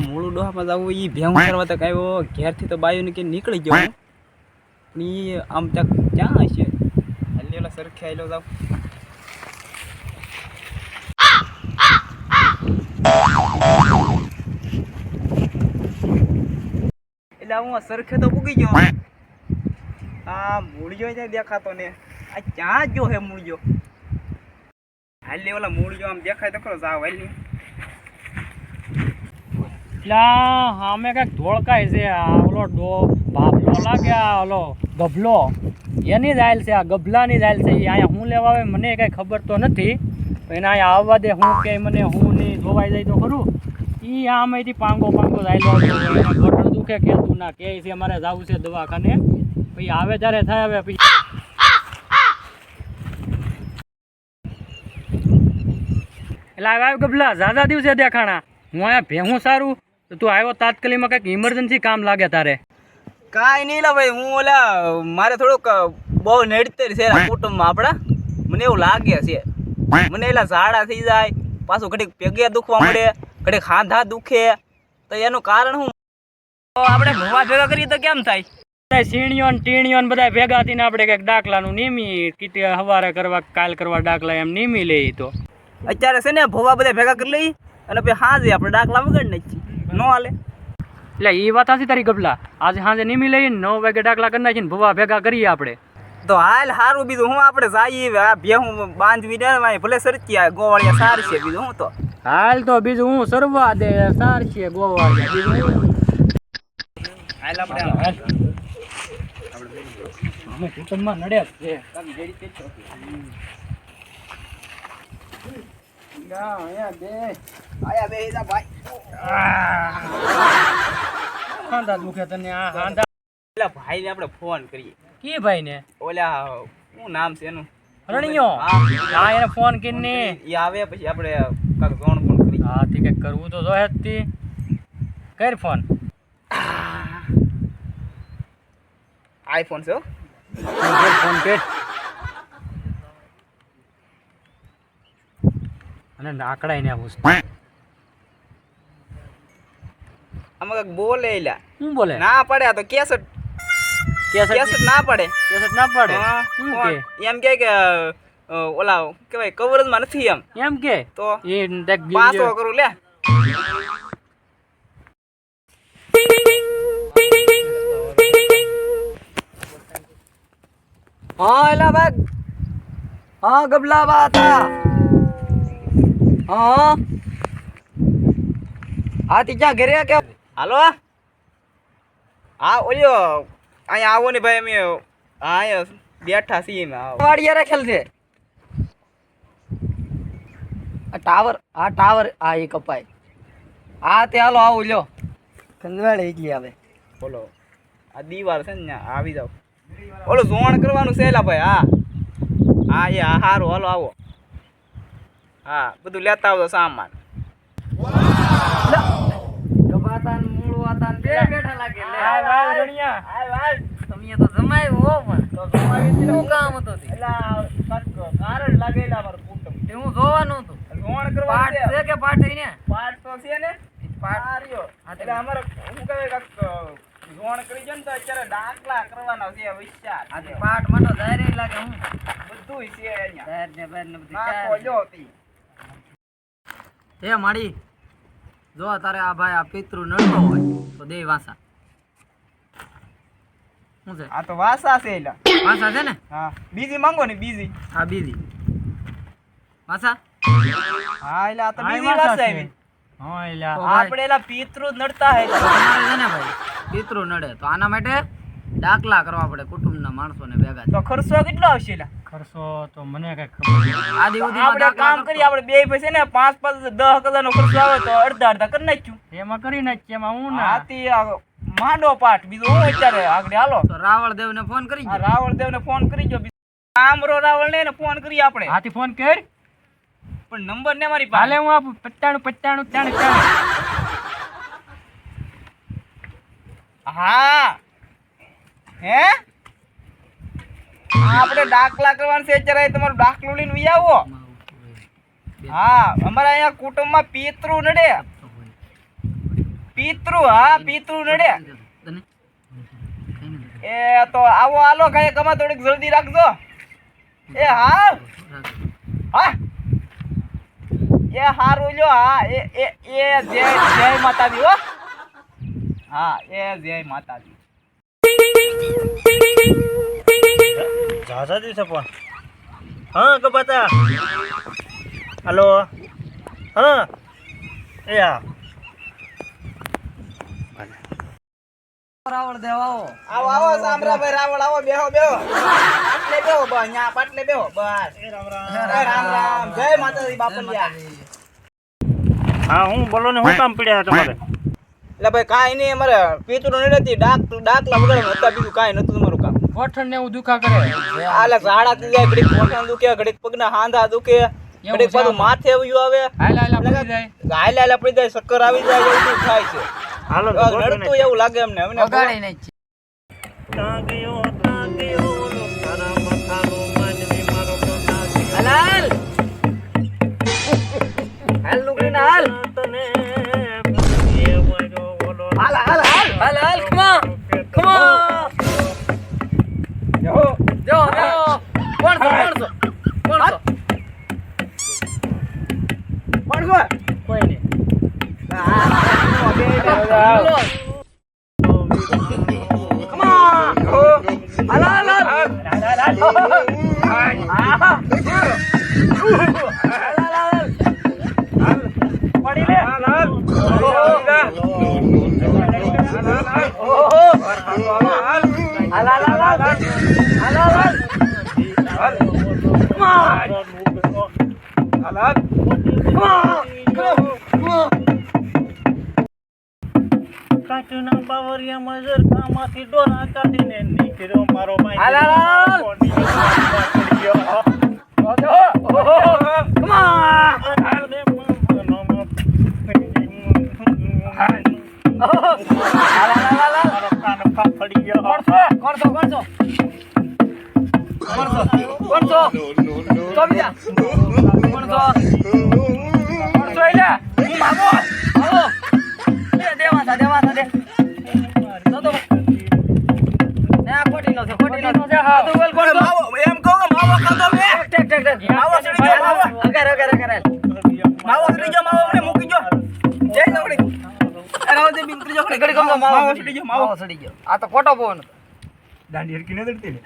મૂળું ડોહામાં જવું એ ભેહું કરવા તક આવ્યો ઘેરથી તો બાયું કે નીકળી ગયો હું. પણ એ આમ તક ક્યાં હશે હાલી ઓલા સરખે આવેલો જાવ એટલે હું સરખે તો પૂગી ગયો. આ મૂળિયો ત્યાં દેખાતો ને આ ક્યાં ગયો હે મૂળિયો હાલી ઓલા મૂળિયો આમ દેખાય તો ખરો જાવ હાલી અમે કઈક ધોળકાય છે આ ઓલો ભાભલો લાગે આ ઓલો ગભલો એની જ આયલ છે આ ગભલાની જ આયલ છે એ અહીંયા હું લેવા આવે મને કઈ ખબર તો નથી એને અહીંયા આવવા દે હું કે મને હું નહીં ધોવાઈ જાય તો ખરું એ આમાંથી પાંગો જાયલો ગોઠણ દુખે કહેતું ના કે છે અમારે જવું છે દવાખાને પછી આવે ત્યારે થાય હવે પછી એટલે આવ્યા ગભલા ઝાઝા દિવસે દેખાણા હું અહીંયા ભેહું સારું તો તું આવ્યો તાત્કાલિકમાં કંઈક ઇમરજન્સી કામ લાગે તારે કાંઈ નહીં લા ભાઈ હું ઓલા મારે થોડુંક બહુ નડતર છે કુટુંબમાં આપણા મને એવું લાગે છે મને એલા ઝાડા થઈ જાય પાછું ઘડીક પેગે દુખવા મળે ઘડીક હાંધા દુખે તો એનું કારણ શું આપણે ભવા ભેગા કરીએ તો કેમ થાય સીણીઓ ને ટીણીઓ ને બધા ભેગા થઈને આપણે કંઈક ડાકલાનું નીમી કીટી હવારે કરવા કાલ કરવા ડાકલા એમ નીમી લઈએ તો અત્યારે છે ને ભવા બધા ભેગા કરી લઈ અને પછી હાજે આપણે ડાકલા વગર નાખીએ ન હાલે એટલે એ વાત હતી તારી ગભલા આજે સાંજે નીમી લઈને 9 વાગે ડાકલા કરી નાખીને ભવા ભેગા કરીએ આપણે તો હાલ સારું બીજું હું આપણે જઈએ આ ભેહું બાંધવી ને ભલે સરકી આ ગોવાળિયા સાર છે બીજું હું તો હાલ તો બીજું હું સરવા દે સાર છે ગોવાળિયા બીજું હાલ આપણે અમે કુટુંબમાં નડે છે હાંધા દુખે તને આ હાંધા પેલા ભાઈને આપણે ફોન કરીએ કી ભાઈ ને ઓલા શું નામ છે એનું રણિયો હા એને ફોન કરીને એ આવે પછી આપણે કાક જોણ ફોન કરીએ હા તે કંઈક કરવું તો જોઈએ જ તી કર ફોન આઈફોન છે ફોન કર અને નાકડાઈ ને પૂછ આમાં કાક બોલે એલા શું બોલે ના પડે આ તો કેસેટ ના પડે ના પડે શું કે એમ કે ઓલા કેવાય કવરેજ માં નથી એમ કે તો એ દેખ પાસો કરું લે હા એલા ભાગ હા ગબલા બા હતા હા હા તી ક્યાં ઘરે કે હાલો હા ઓલ્યો અહીંયા આવો ને ભાઈ અમે અહીંયા બેઠા છીએ વાડિયા રાખેલ છે ટાવર આ એ કપાય હા તે હાલો આવો લ્યો કંદવાડે એટલી આવે બોલો આ દીવાર છે ને આવી જાવ ઓલું ઝોણ કરવાનું છે એલા ભાઈ હા એ હારું હાલો આવો હા બધું લેતા આવજો સામાન ગભાતા ને મૂળવાતા ને બે બેઠા લાગે લે હાય રણિયા હાય તમે તો જમાયું હો પણ તો જમાવી શું કામ હતું એલા કારણ લાગેલા મારું કુટુંબ તે હું જોવાનું હતું ઝોણ કરવાનું પાઠ છે કે પાઠ ને પાઠ તો છે ને પાઠ રહ્યો એટલે અમારે હું કહેવાય કાક ઝોણ કરી છે ને તો અત્યારે દાખલા કરવાના છે વિચાર આજે પાઠ માં તો જાહેર લાગે હું બધું છે અહીંયા જાહેર ને બહાર ને બધું નાખો જો હતી એ માડી જો તારે આ ભાઈ આ પિતૃ નડતો હોય તો દે વાસા શું છે આ તો વાસા છે એલા વાસા છે ને હા બીજી માંગો ને બીજી આ બીજી વાસા હા એલા આ તો બીજી વાસા આવી હા એલા આપણે એલા પિતૃ નડતા હે તમારે છે ને ભાઈ પિતૃ નડે તો આના માટે દાખલા કરવા પડે કુટુંબના માણસોને ભેગા તો ખર્ચો કેટલો આવશે એલા ખર્ચો તો મને કઈ ખબર આદિ આપણે કામ કરી આપણે બે પૈસે ને 5-10,000 નો ખર્ચો આવે તો અડધા કરી નાખ્યું એમાં કરી નાખીએ એમાં હું ના હાથી માંડો પાઠ બીજું હું અત્યારે આગળ હાલો તો રાવળદેવ ને ફોન કરી આ રાવળદેવ ને ફોન કરી જો આમરો રાવળ ને ફોન કરી આપણે હાથી ફોન કર પણ નંબર ને મારી પાસે હાલે હું આપું 95 હા હે આપણે દાખલા કરવાનું છે અત્યારે તમારું દાખલો લઈને વી આવો હા અમારા અહીંયા કુટુંબમાં પિતૃ નડે પિતૃ હા પિતૃ નડે એ તો આવો હાલો કઈ કમા થોડીક જલ્દી રાખજો એ હા હા એ હારું લ્યો હા એ જય માતાજી હો હા એ જય માતાજી ઝાઝા દિવસે પણ હા કપાતા હલો હા એ હા રાવળ દેવાઓ આવો આવો સામરાભાઈ રાવળ આવો બેહો પાટલે બેહો બસ ન્યા પાટલે બેહો બસ રામ રામ જય માતાજી બાપલિયા હા હું બોલો ને શું કામ પડ્યા તમારે એટલે ભાઈ કાંઈ નહીં અમારે પિતૃ નથી ડાકલા વગર હતા બીજું કાંઈ નતું તમારું કામ ગોઠણ ને એવું દુખા કરે આલે ઝાડા થઈ જાય ઘડીક ગોઠણ દુખે ઘડીક પગના હાંધા દુખે ઘડીક બધું માથે આવ્યું આવે હાલ પડી જાય ચક્કર આવી જાય એવું થાય છે હાલો નડતું એવું લાગે અમને વગાડી નહીં તાગ્યો તારા મથાનો માનવી મારો હાલ હાલ લુગડી ના હાલ તને હાલ come on જો કોણ છો કોઈ નહીં કાચના બાવરિયા મજર કામાંથી ડોરા કાઢીને નીકળ્યો મારો ભાઈ આ તો ખોટો બોન દાંડી હરકી ન દડતી ને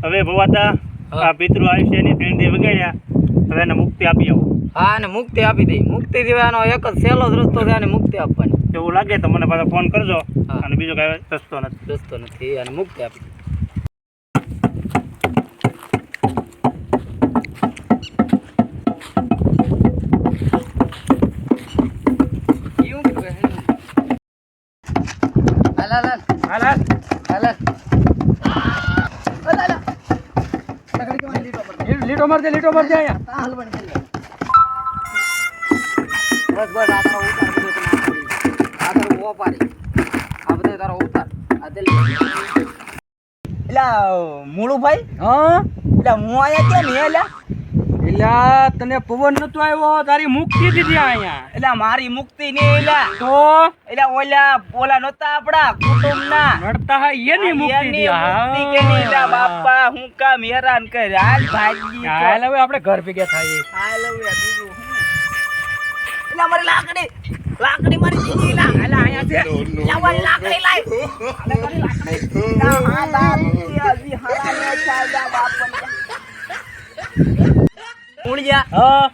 હવે ભવાતા આ પિતૃ આયુષ્યની 3 દી વગાડ્યા હવે એને મુક્તિ આપી આવો હા અને મુક્તિ આપી દઈ મુક્તિ દેવાનો એક જ સહેલો જ રસ્તો છે અને મુક્તિ આપવાની એવું લાગે તો મને પાછા ફોન કરજો અને બીજો કાંઈ રસ્તો નથી અને મુક્તિ આપી લીટો મારજે અહીંયા બસ આ તારો ઉતાર બધો તો આ તારો ઓપારી આ બધો તારો ઉતાર આ દે એટલે મૂળુભાઈ હા એટલે હું આયા કેમ હે એટલે એલા તને પવન નતો આવ્યો તારી મુક્તિ દીધી અહીંયા એટલે મારી મુક્તિ નહીં એલા તો એટલે ઓલા નહોતા આપડા કુટુંબના નડતા હા એની મુક્તિ એની દીધી મુક્તિ કે નહીં એલા બાપા હું કામ હેરાન કર હાલ ભાગી હાલ હવે આપણે ઘર ભેગા થાય હાલ હવે બીજું હું? એલા મારી લાકડી મારી દીધી એલા એલા અહીંયા છે એલા મારી લાકડી લાય અલે મારી લાકડી ના હા દારૂ હજી હારા ને ચાલદા બાપા ઉળિયા હા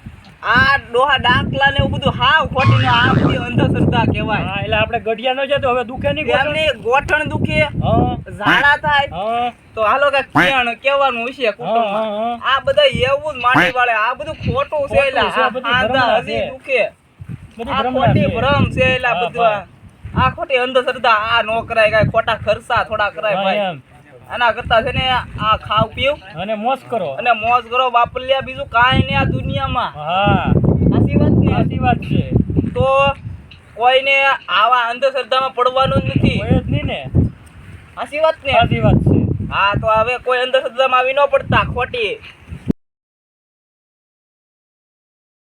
આ ડોહા ડાકલા ને એવું બધું હાવ ખોટી ને આ બધી અંધશ્રદ્ધા કહેવાય હા એટલે આપણે ગઢિયા ન છે તો હવે દુખે નહીં ગોઠણ? એમની ગોઠણ દુખે હા ઝાડા થાય હા તો હાલો કે કેણ કેવાનું હશે કુટુંબ હા, હા. આ બધા એવું જ માટી વાળે આ બધું ખોટું છે એલા ખોટું છે, બધી ભ્રમણા આ હજી છે. દુખે બધી આ ભ્રમણા ખોટી છે. ભ્રમ છે એલા હા, બધું આ ખોટી અંધશ્રદ્ધા આ નો કરાય કાંઈ ખોટા ખર્ચા થોડા કરાય હા, ભાઈ એમ. આના કરતા છે ને આ ખાવ પીવ અને મોજ કરો અને મોજ કરો બાપલ્યા બીજું કાંઈ નહીં આ દુનિયામાં હા સાચી વાત ને સાચી વાત છે તો કોઈને આવા અંધશ્રદ્ધામાં પડવાનું જ નથી કોઈ જ નહીં ને સાચી વાત ને સાચી વાત છે હા તો હવે કોઈ અંધશ્રદ્ધામાં આવી ન પડતા ખોટી